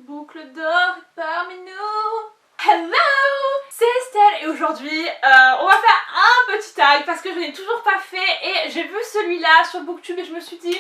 boucle d'or parmi nous. Hello, c'est Estelle et aujourd'hui on va faire un petit tag parce que je n'ai toujours pas fait et j'ai vu celui-là sur Booktube et je me suis dit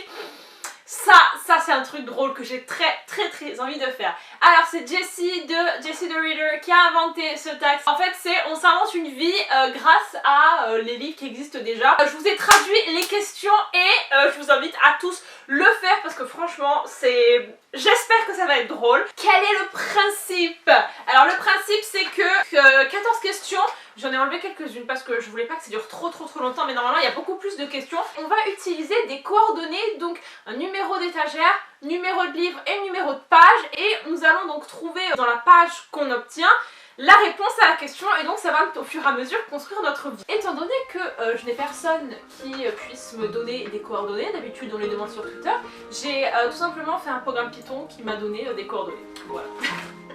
ça c'est un truc drôle que j'ai très envie de faire. Alors c'est Jessie de Jessie the Reader qui a inventé ce tag. En fait c'est on s'invente une vie grâce à les livres qui existent déjà. Je vous ai traduit les questions et je vous invite à tous le faire parce que franchement c'est... J'espère que ça va être drôle. Quel est le principe? Alors le principe c'est que 14 questions, j'en ai enlevé quelques-unes parce que je voulais pas que ça dure trop longtemps, mais normalement il y a beaucoup plus de questions. On va utiliser des coordonnées, donc un numéro d'étagère, numéro de livre et numéro de page, et nous allons donc trouver dans la page qu'on obtient la réponse à la question, et donc ça va au fur et à mesure construire notre vie. Étant donné que je n'ai personne qui puisse me donner des coordonnées, d'habitude on les demande sur Twitter, j'ai tout simplement fait un programme Python qui m'a donné des coordonnées. Voilà.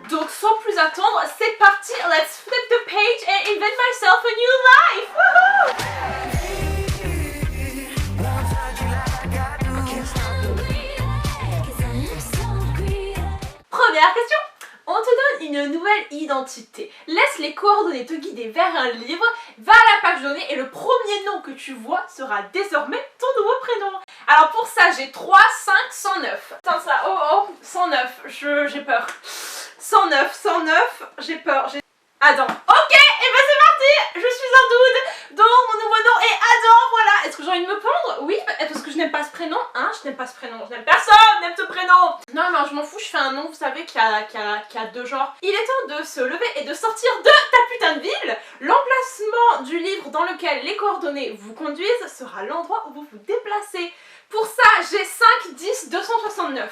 Donc sans plus attendre, c'est parti, let's flip the page and invent myself a new life! Woohoo! Première question. On te donne une nouvelle identité. Laisse les coordonnées te guider vers un livre, va à la page donnée et le premier nom que tu vois sera désormais ton nouveau prénom. Alors pour ça j'ai 3, 5, 109. Attends ça, oh 109, j'ai peur. 109, j'ai peur. Adam. Ok, et ben c'est parti. Je suis un dude, donc mon nouveau nom est Adam, voilà. Est-ce que j'ai envie de me pendre? Oui, parce que je n'aime pas ce prénom. Hein, je n'aime pas ce prénom, je n'aime personne, n'aime ce prénom. Non, je m'en fous, je fais un nom, vous savez, qui a deux genres. Il est temps de se lever et de sortir de ta putain de ville. L'emplacement du livre dans lequel les coordonnées vous conduisent sera l'endroit où vous vous déplacez. Pour ça, j'ai 5, 10, 269.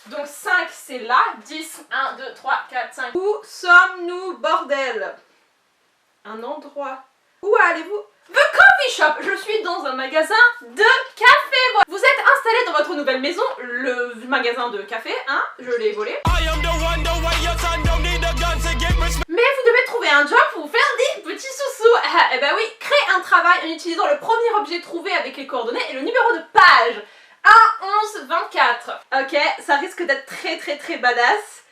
Donc 5 c'est là, 10, 1, 2, 3, 4, 5. Où sommes-nous, bordel? Un endroit. Où allez-vous? The Coffee Shop. Je suis dans un magasin de café. Vous êtes installé dans votre nouvelle maison, le magasin de café, hein, je l'ai volé. Mais vous devez trouver un job pour vous faire des petits sous-sous. Eh ben oui, créez un travail en utilisant le premier objet trouvé avec les coordonnées et le numéro de page. 1, 11, 24. Ok, ça risque d'être très badass.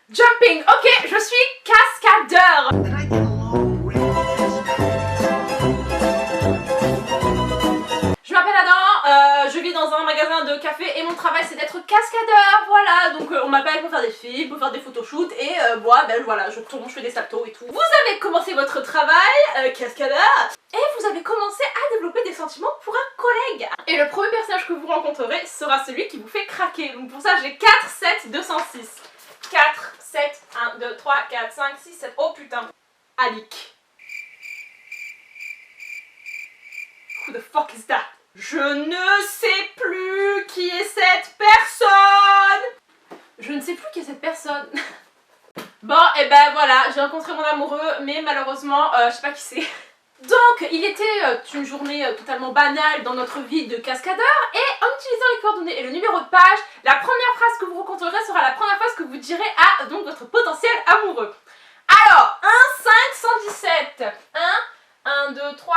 Jumping, ok, je suis cascadeur. Je m'appelle Adam, je vis dans un magasin de café et mon travail c'est d'être cascadeur, voilà. Donc on m'appelle pour faire des films, pour faire des photoshoots et moi, ben voilà, je tourne, je fais des saltos et tout. Vous avez commencé votre travail, cascadeur, et vous avez commencé à développer des sentiments pour un collègue. Et le premier personnage que vous rencontrerez sera celui qui vous fait craquer. Donc pour ça j'ai 4, 7, 206. 4, 7, 1, 2, 3, 4, 5, 6, 7. Oh putain. Alik. Who the fuck is that? Je ne sais plus qui est cette personne. Je ne sais plus qui est cette personne. Bon, et ben voilà, j'ai rencontré mon amoureux, mais malheureusement, je sais pas qui c'est. Donc, il était une journée totalement banale dans notre vie de cascadeur, et en utilisant les coordonnées et le numéro de page, la première phrase que vous rencontrerez sera la première phrase que vous direz à donc votre potentiel amoureux. Alors, 1, 5, 117. 1, 2, 3.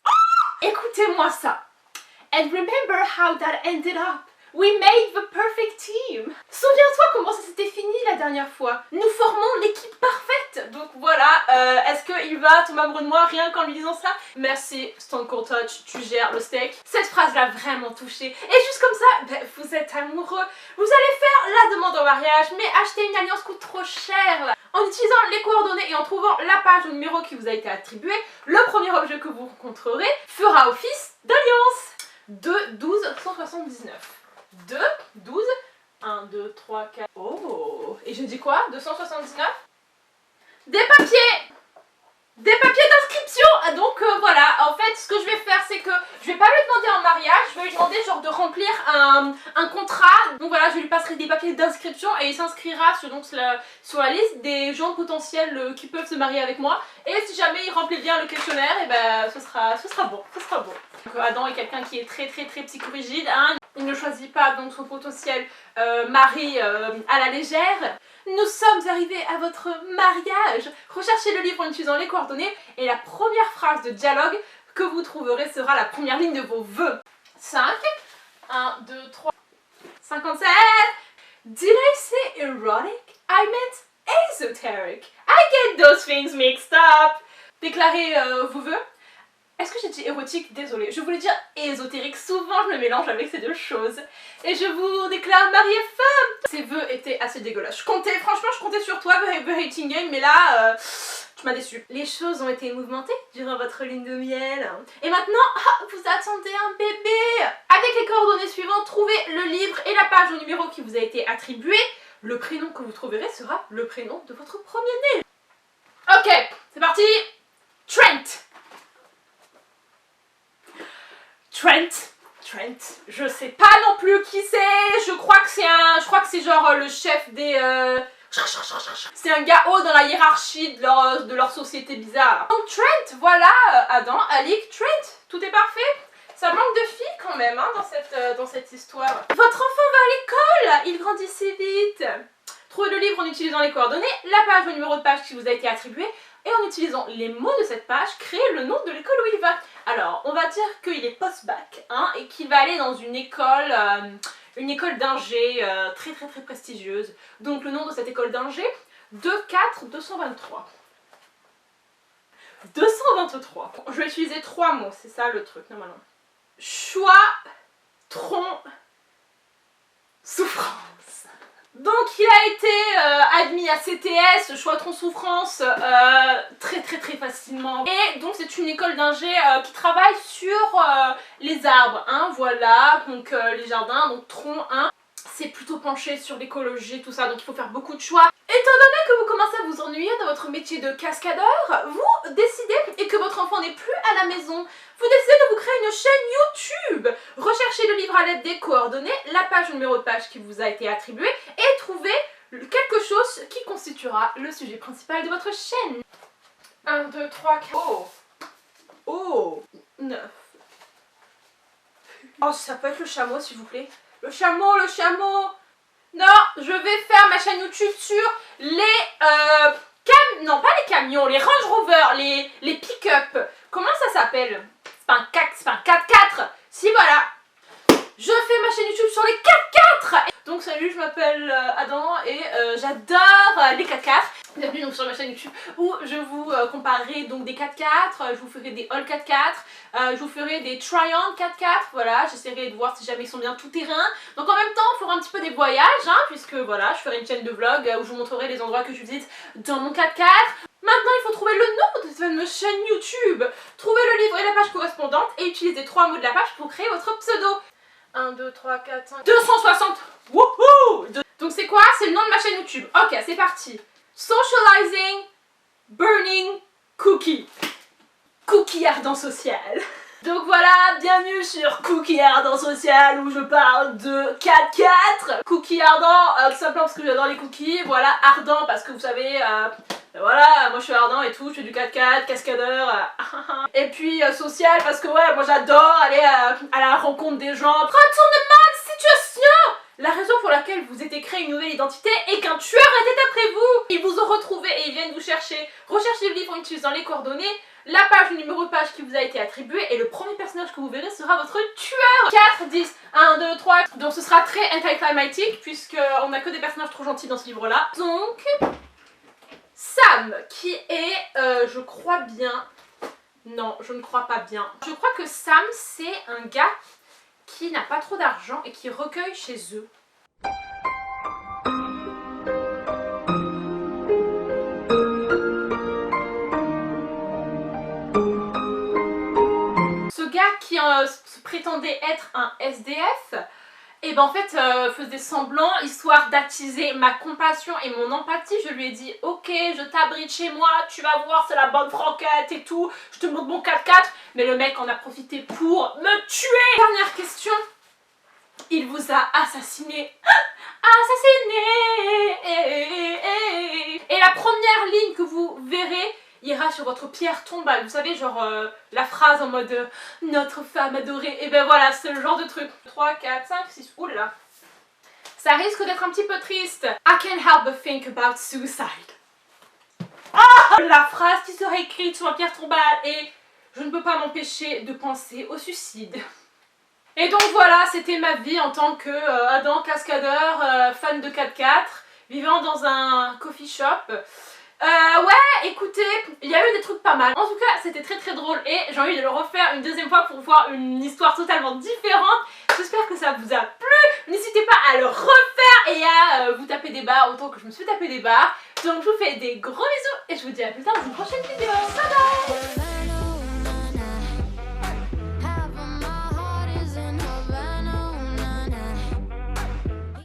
Oh, écoutez-moi ça. And remember how that ended up. We made the perfect team. Souviens-toi comment ça s'était fini la dernière fois. Nous formons l'équipe parfaite. Donc voilà, est-ce qu'il va tomber amoureux de moi rien qu'en lui disant ça? Merci Stone Cold Touch, tu gères le steak. Cette phrase l'a vraiment touché. Et juste comme ça, ben, vous êtes amoureux. Vous allez faire la demande en mariage, mais acheter une alliance coûte trop cher. En utilisant les coordonnées et en trouvant la page ou numéro qui vous a été attribué, le premier objet que vous rencontrerez fera office d'alliance. 2, 12, 179. 2, 12, 1, 2, 3, 4... Oh! Et je dis quoi? 279? Des papiers! Des papiers d'inscription! Donc voilà, en fait ce que je vais faire c'est que je vais pas lui demander en mariage, je vais lui demander genre de remplir un contrat. Donc voilà, je lui passerai des papiers d'inscription et il s'inscrira sur la liste des gens potentiels qui peuvent se marier avec moi. Et si jamais il remplit bien le questionnaire, et ben ce sera bon, ce sera bon. Donc Adam est quelqu'un qui est très psychorigide, hein. Il ne choisit pas donc son potentiel mari à la légère. Nous sommes arrivés à votre mariage. Recherchez le livre en utilisant les coordonnées et la première phrase de dialogue que vous trouverez sera la première ligne de vos vœux. 5, 1, 2, 3, 57, Did I say erotic? I meant esoteric. I get those things mixed up. Déclarez vos vœux. Est-ce que j'ai dit érotique? Désolée, je voulais dire ésotérique. Souvent je me mélange avec ces deux choses. Et je vous déclare mari et femme. Ces vœux étaient assez dégueulasses. Franchement je comptais sur toi, Very Game, mais là, tu m'as déçu. Les choses ont été mouvementées durant votre lune de miel. Et maintenant, vous attendez un bébé. Avec les coordonnées suivantes, trouvez le livre et la page au numéro qui vous a été attribué. Le prénom que vous trouverez sera le prénom de votre premier-né. Ok, c'est parti. Trent. Je sais pas non plus qui c'est, je crois que c'est genre le chef des... C'est un gars haut dans la hiérarchie de leur société bizarre. Donc Trent, voilà, Adam, Alec, Trent, tout est parfait. Ça manque de filles quand même hein, dans cette histoire. Votre enfant va à l'école, il grandit si vite. Trouvez le livre en utilisant les coordonnées, la page ou le numéro de page qui vous a été attribué. Et en utilisant les mots de cette page, créez le nom de l'école où il va. Alors, on va dire qu'il est post-bac, hein, et qu'il va aller dans une école d'ingé très prestigieuse. Donc le nom de cette école d'ingé, 24223. 223. Je vais utiliser 3 mots, c'est ça le truc normalement. Choix, tronc, souffrance. Donc il a été admis à CTS, choix tronc souffrance, très facilement. Et donc c'est une école d'ingé qui travaille sur les arbres, hein, voilà, donc les jardins, donc tronc 1. C'est plutôt penché sur l'écologie, tout ça, donc il faut faire beaucoup de choix. Étant donné que vous commencez à vous ennuyer dans votre métier de cascadeur, vous décidez, et que votre enfant n'est plus à la maison, vous décidez de vous créer une chaîne YouTube. Recherchez le livre à l'aide des coordonnées, la page ou numéro de page qui vous a été attribué, et trouvez quelque chose qui constituera le sujet principal de votre chaîne. 1, 2, 3, 4... Oh 9. Oh, ça peut être le chameau s'il vous plaît. Le chameau. Non, je vais faire ma chaîne YouTube sur les non pas les camions, les Range Rover, les pick-up. Comment ça s'appelle? C'est pas un 4x4. Si voilà. Je fais ma chaîne YouTube sur les 4x4. Donc salut, je m'appelle Adam et j'adore les 4x4. Bienvenue donc sur ma chaîne YouTube où je vous comparerai donc des 4x4, je vous ferai des all 4x4, je vous ferai des try-on 4x4, voilà, j'essaierai de voir si jamais ils sont bien tout terrain. Donc en même temps, on fera un petit peu des voyages, hein, puisque voilà, je ferai une chaîne de vlog où je vous montrerai les endroits que je visite dans mon 4x4. Maintenant, il faut trouver le nom de cette chaîne YouTube. Trouvez le livre et la page correspondante et utilisez 3 mots de la page pour créer votre pseudo. 1, 2, 3, 4, 5... 260. Wouhou. Donc c'est quoi? C'est le nom de ma chaîne YouTube. Ok, c'est parti. Socializing, burning, cookie. Cookie ardent social. Donc voilà, bienvenue sur Cookie ardent social où je parle de 4x4. Cookie ardent, tout simplement parce que j'adore les cookies. Voilà, ardent parce que vous savez, voilà, moi je suis ardent et tout, je fais du 4x4, cascadeur. Et puis social parce que ouais, moi j'adore aller à la rencontre des gens. Retournement de situation. La raison pour laquelle vous êtes créé une nouvelle identité est qu'un tueur était après vous. Ils vous ont retrouvé et ils viennent vous chercher. Recherchez le livre en utilisant les coordonnées, la page, le numéro de page qui vous a été attribué et le premier personnage que vous verrez sera votre tueur. 4, 10, 1, 2, 3. Donc ce sera très anticlimatique puisqu'on n'a que des personnages trop gentils dans ce livre là. Donc Sam qui est, je crois bien... Non, je ne crois pas bien. Je crois que Sam c'est un gars qui n'a pas trop d'argent et qui recueille chez eux. Ce gars qui se prétendait être un SDF, et ben en fait faisait semblant, histoire d'attiser ma compassion et mon empathie. Je lui ai dit ok, je t'abrite chez moi, tu vas voir, c'est la bonne franquette et tout, je te montre mon 4x4. Mais le mec en a profité pour me tuer. Dernière question, il vous a assassiné. Et la première ligne que vous verrez ira sur votre pierre tombale. Vous savez, genre la phrase en mode notre femme adorée. Et ben voilà, c'est le genre de truc. 3, 4, 5, 6. Oula. Ça risque d'être un petit peu triste. I can't help but think about suicide. Ah, la phrase qui sera écrite sur la pierre tombale et je ne peux pas m'empêcher de penser au suicide. Et donc voilà, c'était ma vie en tant que Adam cascadeur, fan de 4x4, vivant dans un coffee shop. Ouais, écoutez, il y a eu des trucs pas mal. En tout cas, c'était très très drôle et j'ai envie de le refaire une deuxième fois pour voir une histoire totalement différente. J'espère que ça vous a plu. N'hésitez pas à le refaire et à vous taper des barres autant que je me suis tapé des barres. Donc je vous fais des gros bisous et je vous dis à plus tard dans une prochaine vidéo.